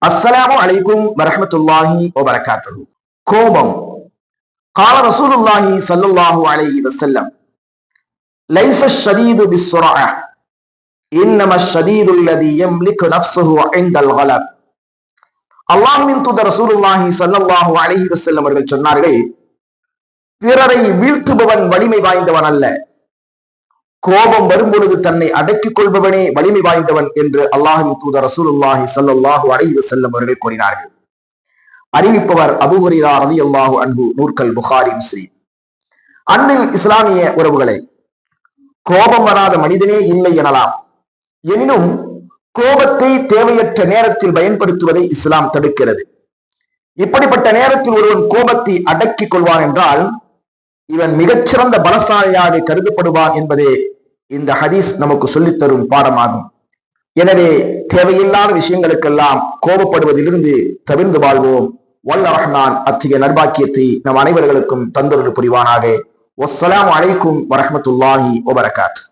அஸ்ஸலாமு அலைக்கும் வரஹ்மத்துல்லாஹி வபரகாத்துஹு. கோபம். قال رسول الله صلى الله عليه وسلم ليس الشديد بالسرعة إنما الشديد الذي يملك نفسه عند الغلب. அல்லாஹ்வின் தூதர் ரசூலுல்லாஹி ஸல்லல்லாஹு அலைஹி வஸல்லம் அவர்கள் சொன்னார்கள், பிறரை வீழ்த்துபவன் வலிமை வாய்ந்தவன் அல்ல, கோபம் வரும்பொழுது தன்னை அடக்கிக் கொள்பவனே வலிமை வாய்ந்தவன் என்று அல்லாஹ்வின் தூதர் ரசூலுல்லாஹி ஸல்லல்லாஹு அலைஹி வஸல்லம் அவர்கள் கூறினார்கள். அறிவிப்பவர் அபூ ஹுரைரா ரலியல்லாஹு அன்ஹு, நூற்கள் புகாரி, முஸ்லிம். அன்பில் இஸ்லாமிய உறவுகளை, கோபம் வராத மனிதனே இல்லை எனலாம். எனினும் கோபத்தை தேவையற்ற நேரத்தில் பயன்படுத்துவதை இஸ்லாம் தடுக்கிறது. இப்படிப்பட்ட நேரத்தில் ஒருவன் கோபத்தை அடக்கிக் கொள்வான் என்றால் இவன் மிகச்சிறந்த பலசாலியாக கருதப்படுவான் என்பதே இந்த ஹதீஸ் நமக்கு சொல்லித்தரும் பாடமாகும். எனவே தேவையில்லாத விஷயங்களுக்கெல்லாம் கோபப்படுவதிலிருந்து தவிர்ந்து வாழ்வோம். வல்ல ரஹ்மான் அத்தகைய நற்பாக்கியத்தை நம் அனைவர்களுக்கும் தந்தருள் புரிவானாக. வஸ்ஸலாமு அலைக்கும் வரஹ்மத்துல்லாஹி வபரகாத்துஹு.